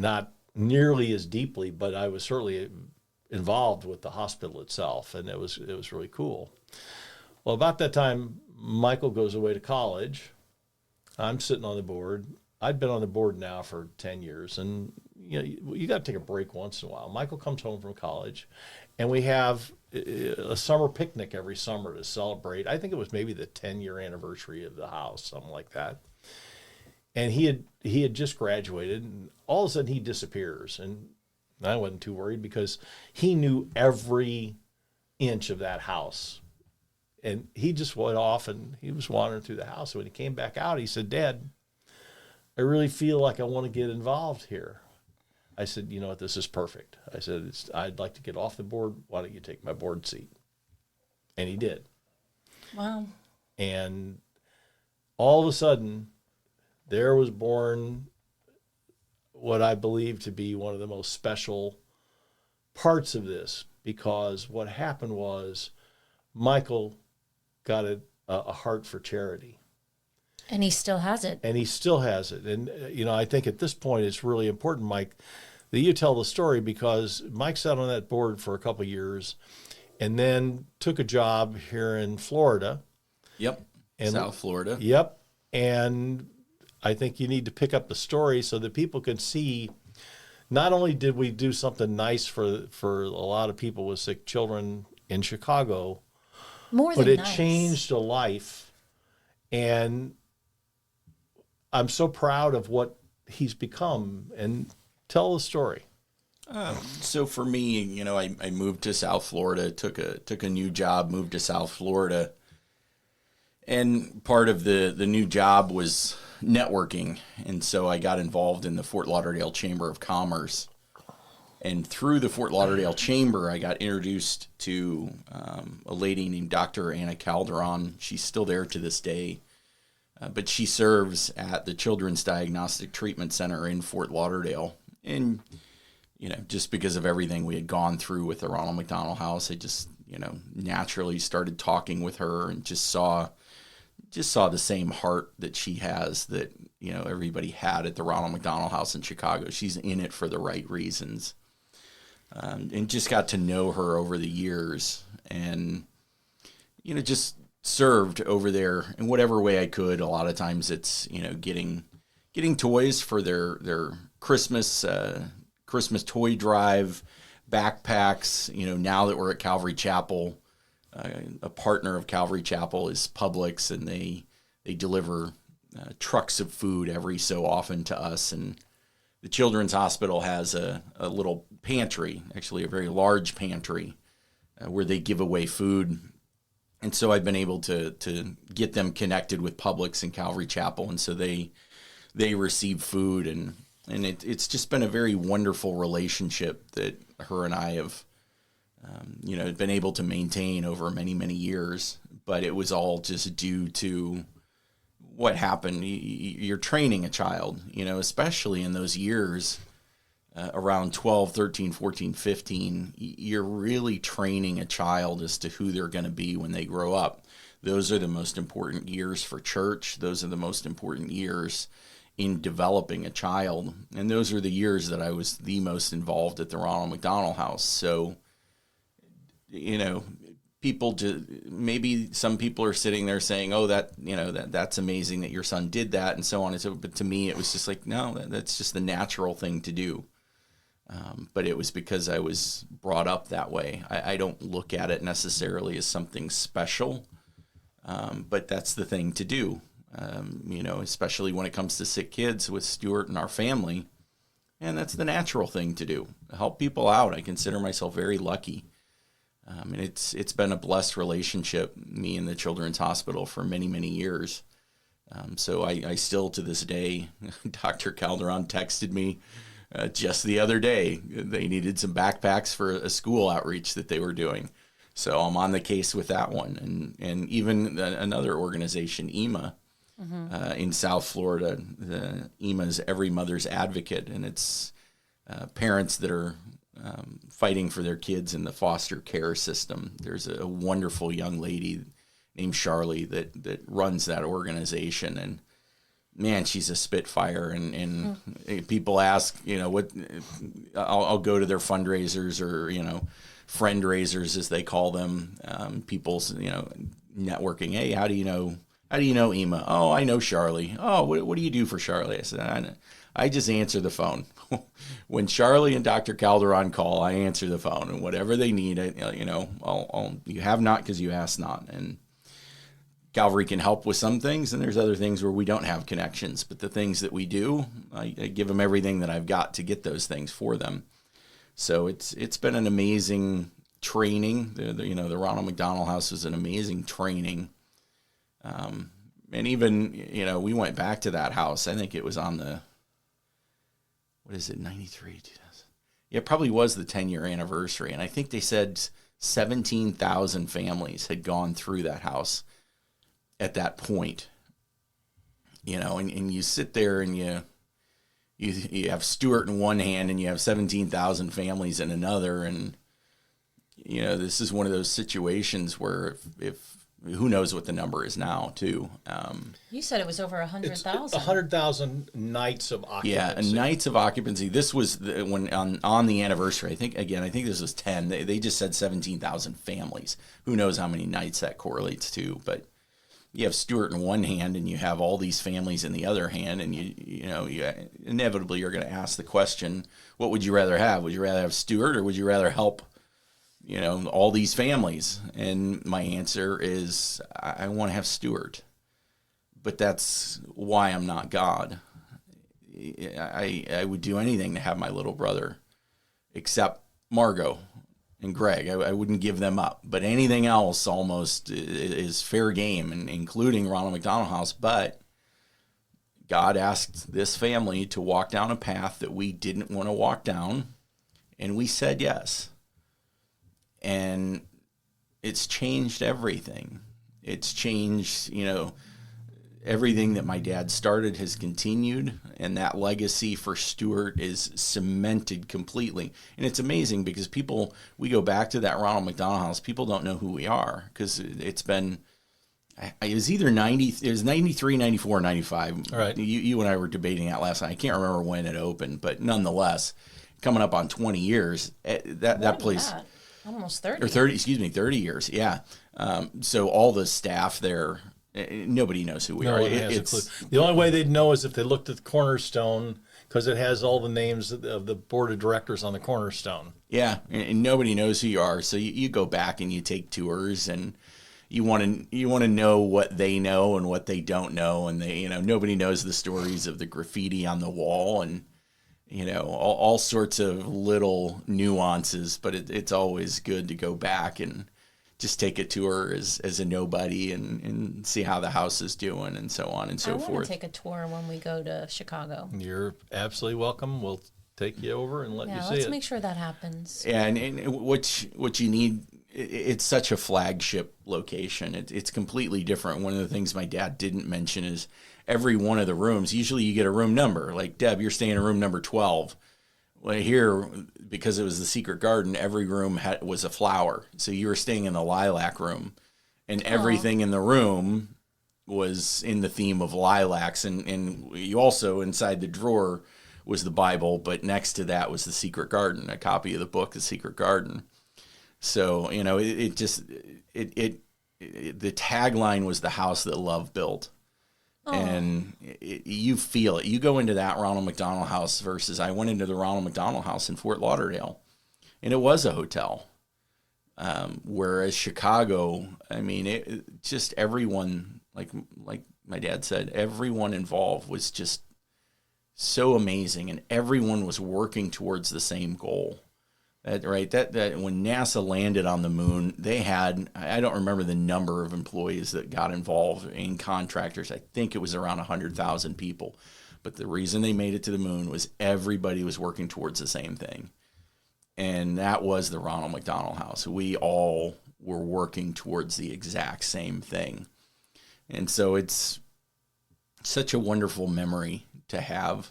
not nearly as deeply, but I was certainly involved with the hospital itself, and it was really cool. Well, about that time, Michael goes away to college. I'm sitting on the board. I'd been on the board now for 10 years, and you got to take a break once in a while. Michael comes home from college, and we have a summer picnic every summer to celebrate. I think it was maybe the 10-year anniversary of the house, something like that. And he had just graduated, and all of a sudden he disappears. And I wasn't too worried because he knew every inch of that house. And he just went off, and he was wandering through the house. And when he came back out, he said, Dad, I really feel like I want to get involved here. I said, you know what, this is perfect. I said, I'd like to get off the board. Why don't you take my board seat? And he did. Wow. And all of a sudden, there was born what I believe to be one of the most special parts of this, because what happened was Michael got a heart for charity. And he still has it. And he still has it. And, I think at this point it's really important, Mike, that you tell the story, because Mike sat on that board for a couple of years and then took a job here in Florida. Yep. South Florida. Yep. And I think you need to pick up the story so that people can see, not only did we do something nice for a lot of people with sick children in Chicago, but it changed a life. And I'm so proud of what he's become. And tell the story. So for me, I moved to South Florida, took a new job, moved to South Florida. And part of the new job was networking. And so I got involved in the Fort Lauderdale Chamber of Commerce. And through the Fort Lauderdale Chamber, I got introduced to a lady named Dr. Anna Calderon. She's still there to this day. But she serves at the Children's Diagnostic Treatment Center in Fort Lauderdale. And, just because of everything we had gone through with the Ronald McDonald House, I just, naturally started talking with her and just saw the same heart that she has that, everybody had at the Ronald McDonald House in Chicago. She's in it for the right reasons. And just got to know her over the years and, just served over there in whatever way I could. A lot of times it's, getting toys for their Christmas toy drive, backpacks. Now that we're at Calvary Chapel, a partner of Calvary Chapel is Publix, and they deliver trucks of food every so often to us. And the Children's Hospital has a little pantry, actually a very large pantry, where they give away food. And so I've been able to get them connected with Publix and Calvary Chapel, and so they receive food, and it's just been a very wonderful relationship that her and I have, been able to maintain over many, many years. But it was all just due to what happened. You're training a child, especially in those years. Around 12, 13, 14, 15, you're really training a child as to who they're going to be when they grow up. Those are the most important years for church. Those are the most important years in developing a child. And those are the years that I was the most involved at the Ronald McDonald House. So, maybe some people are sitting there saying, oh, that's amazing that your son did that and so on. And so, but to me, it was just like, no, that's just the natural thing to do. But it was because I was brought up that way. I don't look at it necessarily as something special, but that's the thing to do, especially when it comes to sick kids with Stuart and our family. And that's the natural thing to do, help people out. I consider myself very lucky. And it's been a blessed relationship, me and the Children's Hospital, for many, many years. So I still, to this day, Dr. Calderon texted me just the other day. They needed some backpacks for a school outreach that they were doing. So I'm on the case with that one. And even another organization, EMA, in South Florida, EMA's Every Mother's Advocate, and it's parents that are fighting for their kids in the foster care system. There's a wonderful young lady named Charlie that runs that organization, and man, she's a spitfire. And people ask, I'll go to their fundraisers or, friend raisers, as they call them, people's, networking. Hey, how do you know Ema? Oh, I know Charlie. Oh, what do you do for Charlie? I said, I just answer the phone. When Charlie and Dr. Calderon call, I answer the phone, and whatever they need, you have not because you ask not. And Calvary can help with some things, and there's other things where we don't have connections. But the things that we do, I give them everything that I've got to get those things for them. So it's been an amazing training. The Ronald McDonald House is an amazing training. And even, we went back to that house. I think it was on the, 93? 2000. Yeah, it probably was the 10-year anniversary. And I think they said 17,000 families had gone through that house at that point. and you sit there and you have Stuart in one hand and you have 17,000 families in another. And, this is one of those situations where if who knows what the number is now too. You said it was over 100,000. 100,000 nights of occupancy. Yeah, nights of occupancy. This was when on the anniversary. I think this was 10. They just said 17,000 families. Who knows how many nights that correlates to? But you have Stuart in one hand, and you have all these families in the other hand, and you inevitably you're going to ask the question: what would you rather have? Would you rather have Stuart, or would you rather help all these families? And my answer is I want to have Stuart. But that's why I'm not God. I would do anything to have my little brother, except Margot and Greg. I wouldn't give them up. But anything else almost is fair game, and including Ronald McDonald House. But God asked this family to walk down a path that we didn't want to walk down, and we said yes. And it's changed everything. It's changed, everything that my dad started has continued, and that legacy for Stuart is cemented completely. And it's amazing because we go back to that Ronald McDonald House, people don't know who we are because it was either 93, 94, 95. All right. You and I were debating that last night. I can't remember when it opened, but nonetheless, coming up on 20 years, that place. Almost 30. Or 30 years, yeah. So all the staff there, nobody knows who we are. One has a clue. The only way they'd know is if they looked at the cornerstone, because it has all the names of the board of directors on the cornerstone. Yeah, and nobody knows who you are. So you go back and you take tours, and you want to know what they know and what they don't know, and nobody knows the stories of the graffiti on the wall and all sorts of little nuances, but it's always good to go back and just take a tour as a nobody and see how the house is doing and so on and so forth. I want to take a tour when we go to Chicago. You're absolutely welcome. We'll take you over and let you see it. Yeah, let's make sure that happens. Yeah, and what you need, it's such a flagship location. It's completely different. One of the things my dad didn't mention is every one of the rooms, usually you get a room number. Like, Deb, you're staying in room number 12. Well, here, because it was the secret garden, every room was a flower. So you were staying in the lilac room, and everything in the room was in the theme of lilacs. And you also, inside the drawer, was the Bible, but next to that was the secret garden, a copy of the book, The Secret Garden. So, the tagline was the house that love built. And you feel it. You go into that Ronald McDonald House versus I went into the Ronald McDonald House in Fort Lauderdale, and it was a hotel. Whereas Chicago, just everyone, like my dad said, everyone involved was just so amazing, and everyone was working towards the same goal. That when NASA landed on the moon, they had, I don't remember the number of employees that got involved in contractors. I think it was around 100,000 people. But the reason they made it to the moon was everybody was working towards the same thing. And that was the Ronald McDonald House. We all were working towards the exact same thing. And so it's such a wonderful memory to have.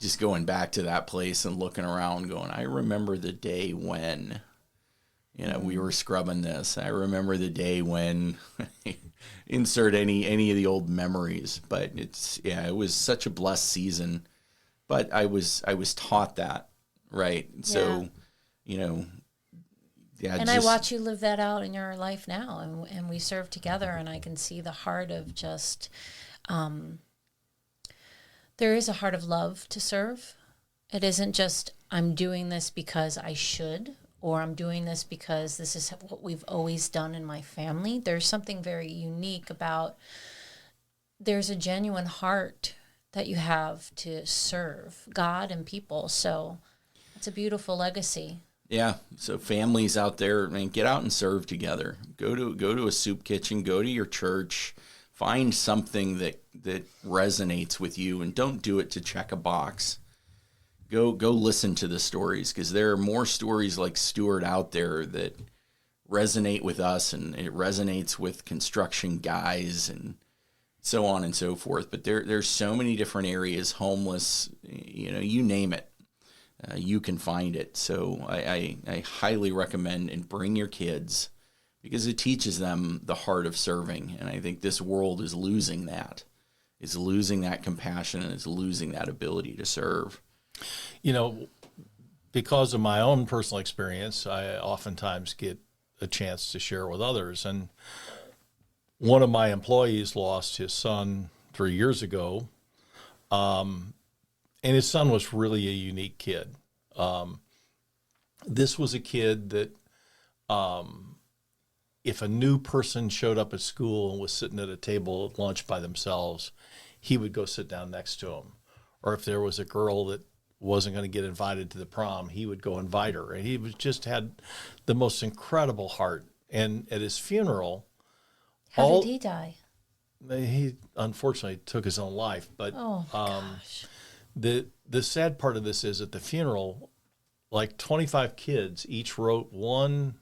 Just going back to that place and looking around going, I remember the day when, we were scrubbing this. I remember the day when, insert any of the old memories. But it was such a blessed season. But I was taught that, right? So, and I watch you live that out in your life now. And we serve together, and I can see the heart of just... there is a heart of love to serve. It isn't just, I'm doing this because I should, or I'm doing this because this is what we've always done in my family. There's something very unique about, there's a genuine heart that you have to serve God and people. So it's a beautiful legacy. Yeah. So families out there, get out and serve together. Go to a soup kitchen, go to your church. Find something that resonates with you, and don't do it to check a box. Go listen to the stories, because there are more stories like Stuart out there that resonate with us, and it resonates with construction guys and so on and so forth. But there's so many different areas, homeless, you name it. You can find it. So I highly recommend, and bring your kids, because it teaches them the heart of serving. And I think this world is losing that. It's losing that compassion, and it's losing that ability to serve. Because of my own personal experience, I oftentimes get a chance to share with others. And one of my employees lost his son 3 years ago. And his son was really a unique kid. This was a kid that if a new person showed up at school and was sitting at a table at lunch by themselves, he would go sit down next to him. Or if there was a girl that wasn't going to get invited to the prom, he would go invite her. And he just had the most incredible heart. And at his funeral, How did he die? He unfortunately took his own life. But gosh. The sad part of this is at the funeral, like 25 kids each wrote one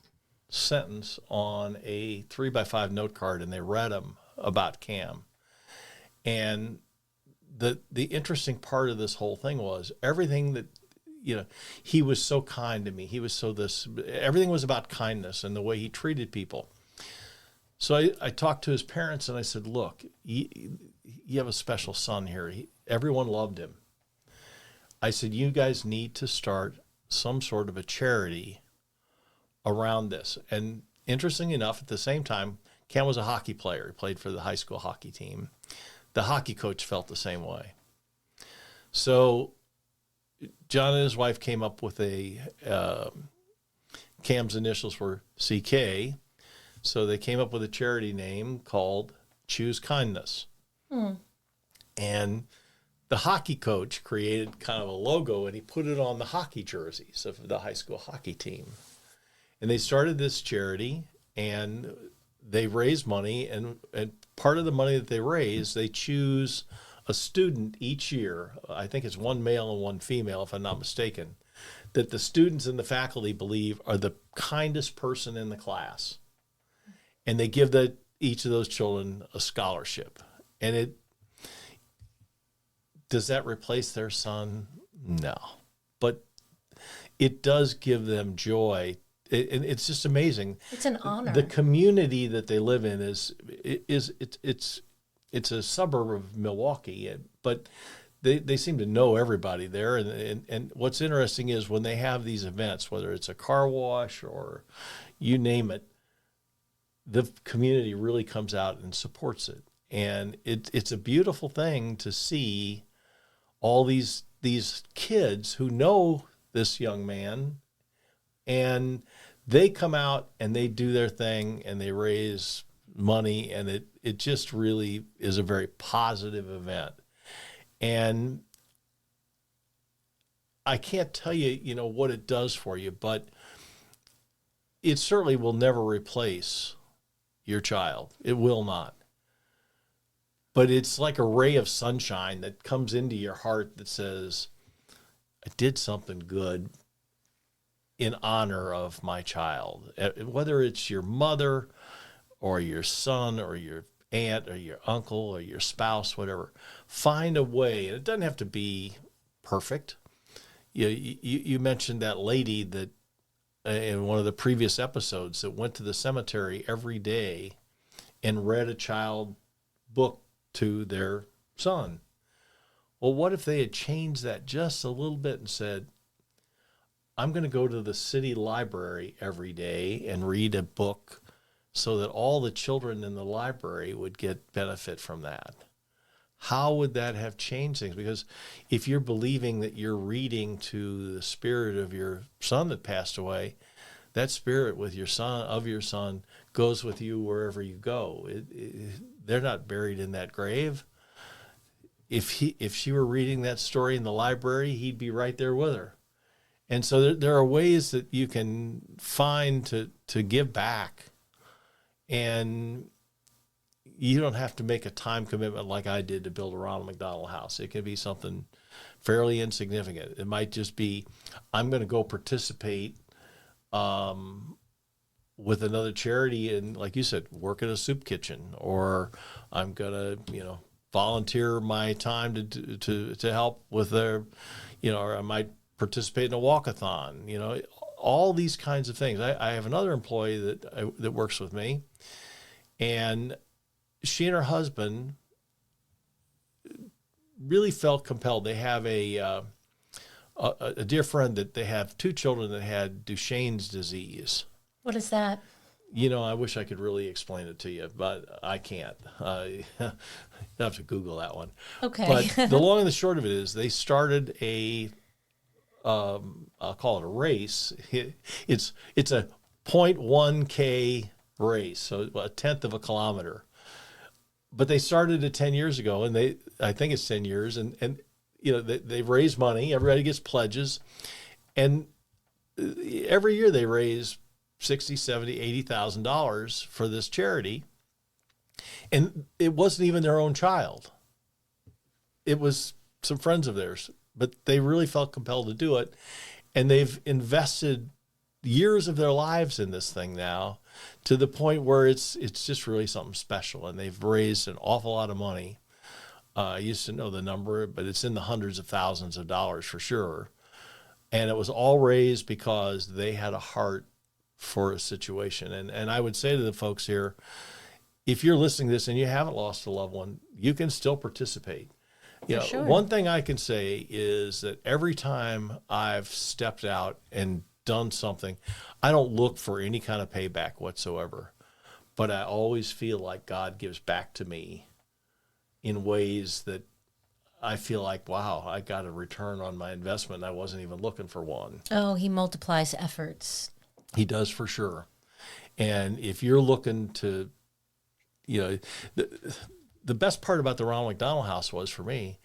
sentence on a 3x5 note card, and they read them about Cam. And the interesting part of this whole thing was everything that, he was so kind to me. He was everything was about kindness and the way he treated people. So I talked to his parents and I said, look, you have a special son here. Everyone loved him. I said, you guys need to start some sort of a charity around this. And interesting enough, at the same time, Cam was a hockey player. He played for the high school hockey team. The hockey coach felt the same way. So John and his wife came up with Cam's initials were CK. So they came up with a charity name called Choose Kindness. And the hockey coach created kind of a logo, and he put it on the hockey jerseys of the high school hockey team. And they started this charity, and they raise money, and part of the money that they raise, they choose a student each year. I think it's one male and one female, if I'm not mistaken, that the students and the faculty believe are the kindest person in the class. And they give each of those children a scholarship. And does that replace their son? No. But it does give them joy. And it's just amazing. It's an honor. The community that they live in it's a suburb of Milwaukee, but they seem to know everybody there. And what's interesting is when they have these events, whether it's a car wash or you name it, the community really comes out and supports it. And it's a beautiful thing to see all these kids who know this young man, and they come out and they do their thing and they raise money, and it just really is a very positive event. And I can't tell you, what it does for you, but it certainly will never replace your child. It will not. But it's like a ray of sunshine that comes into your heart that says, I did something good in honor of my child. Whether it's your mother or your son or your aunt or your uncle or your spouse, whatever, find a way. And it doesn't have to be perfect. You mentioned that lady that in one of the previous episodes that went to the cemetery every day and read a child book to their son. Well, what if they had changed that just a little bit and said, I'm going to go to the city library every day and read a book so that all the children in the library would get benefit from that? How would that have changed things? Because if you're believing that you're reading to the spirit of your son that passed away, that spirit with your son goes with you wherever you go. They're not buried in that grave. If she were reading that story in the library, he'd be right there with her. And so there are ways that you can find to give back. And you don't have to make a time commitment like I did to build a Ronald McDonald House. It can be something fairly insignificant. It might just be, I'm going to go participate with another charity and, like you said, work in a soup kitchen, or I'm going to, volunteer my time to help with their, or I might participate in a walkathon, all these kinds of things. I have another employee that works with me, and she and her husband really felt compelled. They have a dear friend that they have 2 children that had Duchenne's disease. What is that? I wish I could really explain it to you, but I can't. You'll have to Google that one. Okay. But the long and the short of it is they started I'll call it a race. It's a 0.1K race, so a tenth of a kilometer. But they started it 10 years ago, and I think it's 10 years, and they've raised money. Everybody gets pledges, and every year they raise $60,000, $70,000, $80,000 for this charity, and it wasn't even their own child. It was some friends of theirs, but they really felt compelled to do it, and they've invested years of their lives in this thing now, to the point where it's just really something special, and they've raised an awful lot of money. I used to know the number, but it's in the hundreds of thousands of dollars for sure. And it was all raised because they had a heart for a situation. And I would say to the folks here, if you're listening to this and you haven't lost a loved one, you can still participate. Sure. One thing I can say is that every time I've stepped out and done something, I don't look for any kind of payback whatsoever, but I always feel like God gives back to me in ways that I feel like, wow, I got a return on my investment. I wasn't even looking for one. Oh, he multiplies efforts. He does, for sure. And if you're looking to, the best part about the Ronald McDonald House was, for me,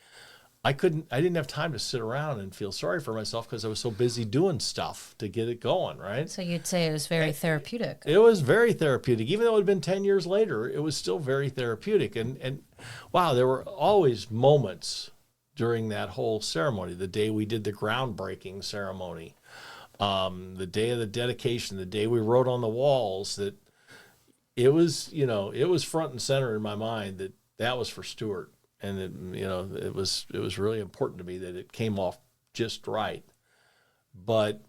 I didn't have time to sit around and feel sorry for myself because I was so busy doing stuff to get it going, right? So you'd say it was very therapeutic. It was very therapeutic. Even though it had been 10 years later, it was still very therapeutic. And wow, there were always moments during that whole ceremony. The day we did the groundbreaking ceremony, the day of the dedication, the day we wrote on the walls, that it was front and center in my mind that was for Stuart. And it was really important to me that it came off just right. But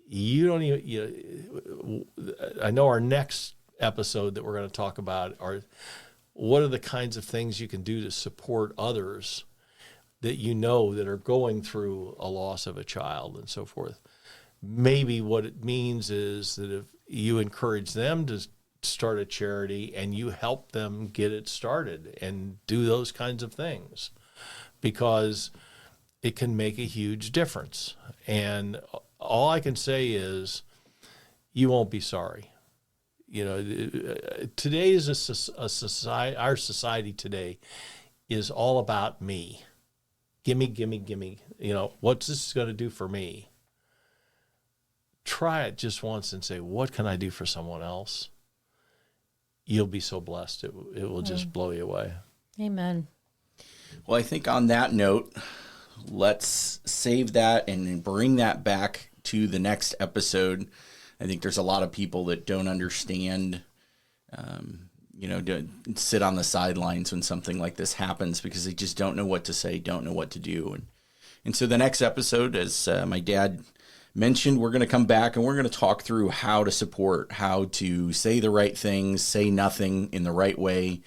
you don't even, I know our next episode that we're going to talk about are what are the kinds of things you can do to support others that that are going through a loss of a child and so forth. Maybe what it means is that if you encourage them to start a charity and you help them get it started and do those kinds of things, because it can make a huge difference. And all I can say is you won't be sorry. Today is a society, our society today is all about me. Gimme, gimme, gimme. What's this going to do for me? Try it just once and say, what can I do for someone else? You'll be so blessed. It will just blow you away. Amen. Well, I think on that note, let's save that and bring that back to the next episode. I think there's a lot of people that don't understand, to sit on the sidelines when something like this happens because they just don't know what to say, don't know what to do. And so the next episode, as my dad mentioned, we're going to come back and we're going to talk through how to support, how to say the right things, say nothing in the right way,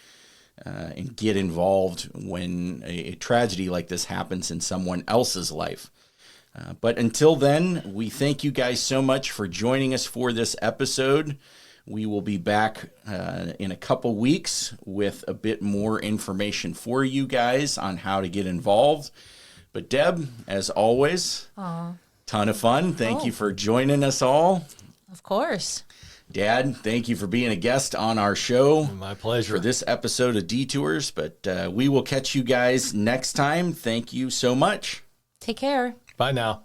and get involved when a tragedy like this happens in someone else's life. But until then, we thank you guys so much for joining us for this episode. We will be back in a couple weeks with a bit more information for you guys on how to get involved. But Deb, as always, ton of fun. Thank you for joining us all. Of course. Dad, thank you for being a guest on our show. My pleasure. For this episode of Detours, but we will catch you guys next time. Thank you so much. Take care. Bye now.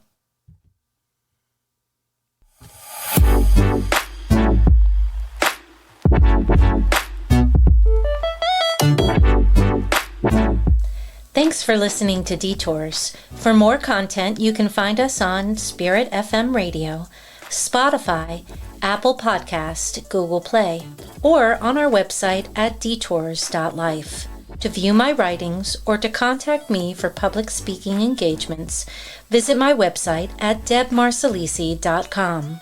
Thanks for listening to Detours. For more content, you can find us on Spirit FM Radio, Spotify, Apple Podcast, Google Play, or on our website at detours.life. To view my writings or to contact me for public speaking engagements, visit my website at debmarsalisi.com.